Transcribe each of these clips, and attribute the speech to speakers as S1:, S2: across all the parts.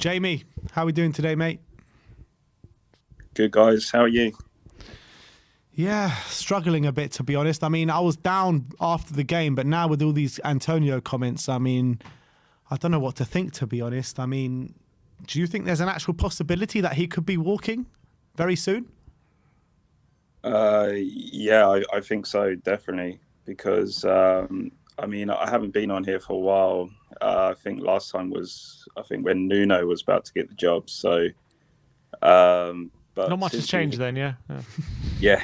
S1: Jamie, how are we doing today, mate?
S2: Good, guys. How are you?
S1: Yeah, struggling a bit, to be honest. I mean, I was down after the game, but now with all these Antonio comments, I mean, I don't know what to think, to be honest. I mean, do you think there's an actual possibility that he could be walking very soon?
S2: Yeah, I think so, definitely. Because, I mean, I haven't been on here for a while. I think last time was, I think, when Nuno was about to get the job. So,
S3: Not
S2: but
S3: much has
S2: since we,
S3: changed then, yeah.
S2: yeah,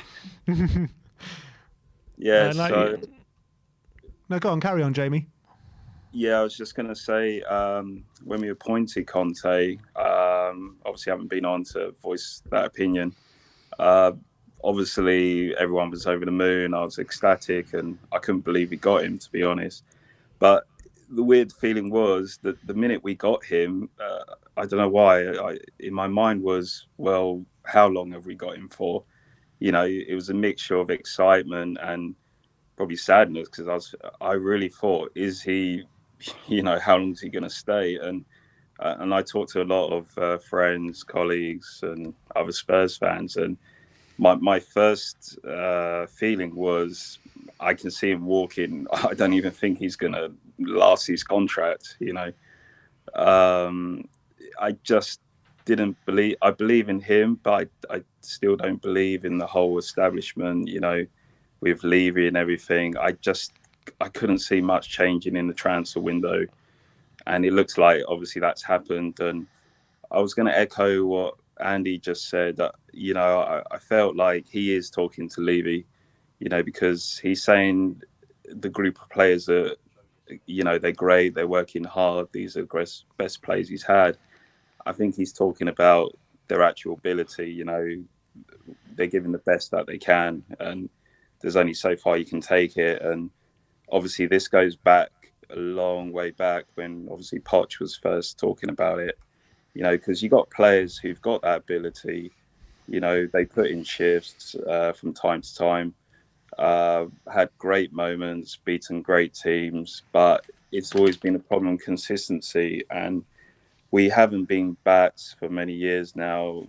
S2: yeah.
S3: Like,
S2: So,
S1: No, go on, carry on, Jamie.
S2: yeah, I was just going to say, when we appointed Conte, obviously I haven't been on to voice that opinion. Uh, Obviously, everyone was over the moon. I was ecstatic, and I couldn't believe we got him, to be honest. But the weird feeling was that the minute we got him, I don't know why, in my mind was, well, how long have we got him for? You know, it was a mixture of excitement and probably sadness because I really thought, is he, how long is he going to stay? And I talked to a lot of friends, colleagues, and other Spurs fans, and my first feeling was I can see him walking. I don't even think he's going to last his contract. I just didn't believe. I believe in him, but I still don't believe in the whole establishment. With Levy and everything. I couldn't see much changing in the transfer window, and it looks like obviously that's happened. And I was going to echo what Andy just said. That I felt like he is talking to Levy, because he's saying the group of players are, they're great, they're working hard. These are the best players he's had. I think he's talking about their actual ability. They're giving the best that they can, and there's only so far you can take it. And obviously, this goes back a long way back when obviously Poch was first talking about it. Because you got players who've got that ability. They put in shifts from time to time, had great moments, beaten great teams, but it's always been a problem, consistency. And we haven't been bats for many years now.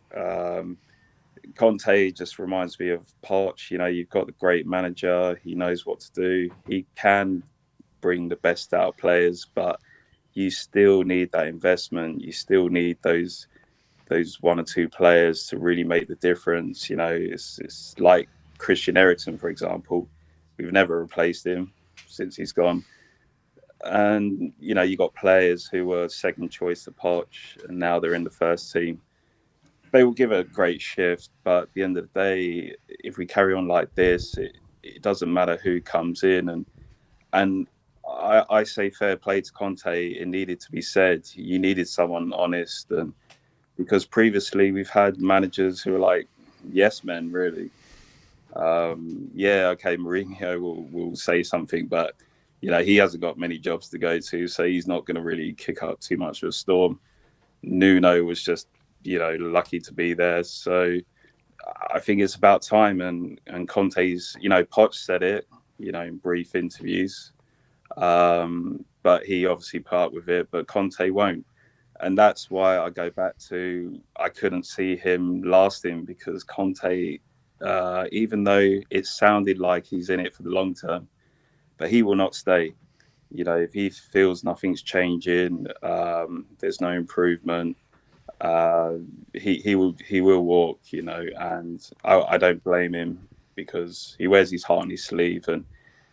S2: Conte just reminds me of Poch. You've got the great manager. He knows what to do. He can bring the best out of players, but you still need that investment. You still need those one or two players to really make the difference. It's like Christian Eriksen, for example. We've never replaced him since he's gone. And, you got players who were second choice to Poch, and now they're in the first team. They will give a great shift, but at the end of the day, if we carry on like this, it doesn't matter who comes in. And I say fair play to Conte. It needed to be said. You needed someone honest, and because previously we've had managers who are like yes men, really. Yeah, okay, Mourinho will say something, but he hasn't got many jobs to go to, so he's not going to really kick up too much of a storm. Nuno was just lucky to be there, so I think it's about time. And Conte's, Poch said it, in brief interviews. But he obviously put up with it, but Conte won't. And that's why I go back to, I couldn't see him lasting, because Conte, even though it sounded like he's in it for the long term, but he will not stay. If he feels nothing's changing, there's no improvement, he will walk, and I don't blame him, because he wears his heart on his sleeve, and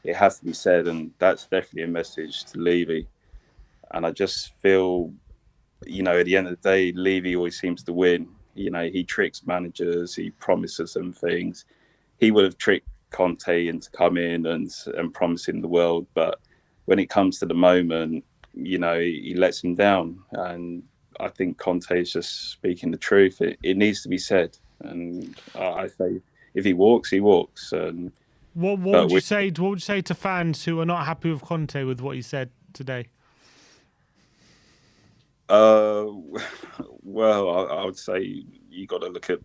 S2: it has to be said. And that's definitely a message to Levy. And I just feel, at the end of the day, Levy always seems to win. He tricks managers, he promises them things. He would have tricked Conte into come in and promise him the world, but when it comes to the moment, he lets him down. And I think Conte is just speaking the truth. It needs to be said. And I say, if he walks, he walks.
S3: what would you say? What would you say to fans who are not happy with Conte with what he said today?
S2: Well, I would say you got to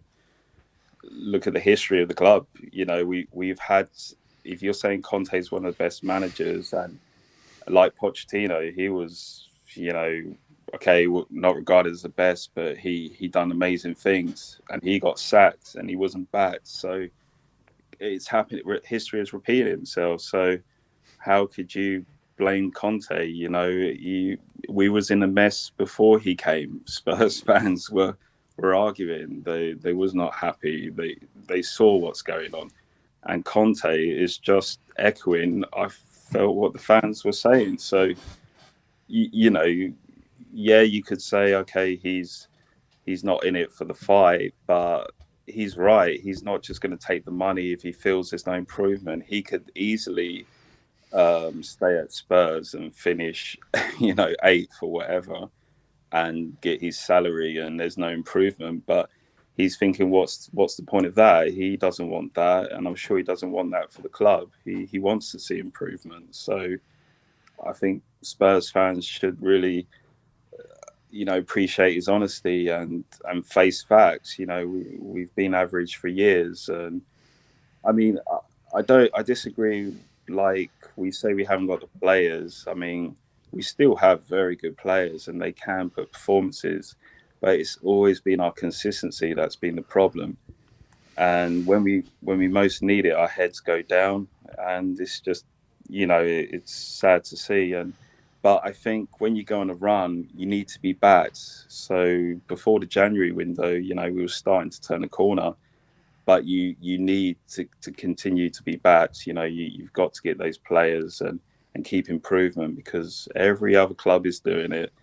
S2: look at the history of the club. We've had. If you're saying Conte is one of the best managers, and like Pochettino, he was, okay, well, not regarded as the best, but he done amazing things, and he got sacked, and he wasn't back. So it's happened. History has repeated itself. So how could you blame Conte? You know, we was in a mess before he came. Spurs fans were arguing. They was not happy. They saw what's going on, and Conte is just echoing. I felt what the fans were saying. So you know, yeah, you could say, okay, he's not in it for the fight, but he's right. He's not just going to take the money if he feels there's no improvement. He could easily stay at Spurs and finish, you know, eighth or whatever, and get his salary, and there's no improvement. But he's thinking, what's the point of that? He doesn't want that, and I'm sure he doesn't want that for the club. He wants to see improvement. So I think Spurs fans should really, you know, appreciate his honesty and face facts. You know, we've been average for years, and I mean, I disagree. Like we say, we haven't got the players. I mean, we still have very good players, and they can put performances, but it's always been our consistency that's been the problem. And when we most need it, our heads go down, and it's just, you know, it's sad to see. But I think when you go on a run, you need to be backed. So before the January window, you know, we were starting to turn a corner, but you need to continue to be backed. You know, you've got to get those players and keep improvement, because every other club is doing it.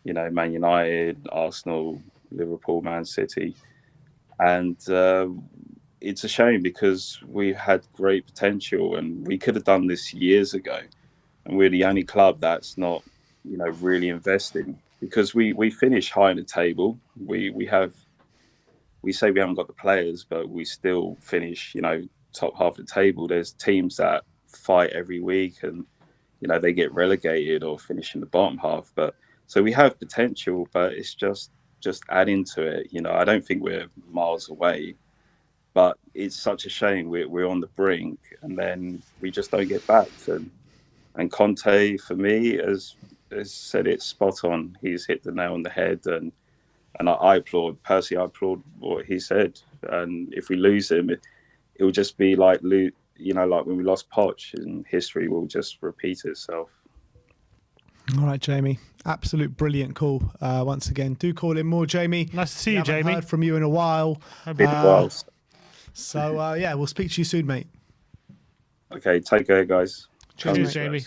S2: You know, Man United, Arsenal, Liverpool, Man City. And it's a shame, because we had great potential and we could have done this years ago. And we're the only club that's not, you know, really investing, because we finish high in the table. We say we haven't got the players, but we still finish, you know, top half of the table. There's teams that fight every week, and, you know, they get relegated or finish in the bottom half. But so we have potential, but it's just adding to it. You know, I don't think we're miles away, but it's such a shame we're on the brink, and then we just don't get back. And Conte, for me, has said it spot on. He's hit the nail on the head, and I applaud. Personally, I applaud what he said. And if we lose him, it will just be like, you know, like when we lost Poch, and history will just repeat itself.
S1: All right, Jamie. Absolute brilliant call. Once again, do call in more, Jamie.
S3: Nice to see you, Jamie.
S1: Heard from you in a while.
S2: Been a while.
S1: So yeah, we'll speak to you soon, mate.
S2: Okay, take care, guys.
S3: Cheers, Jamie.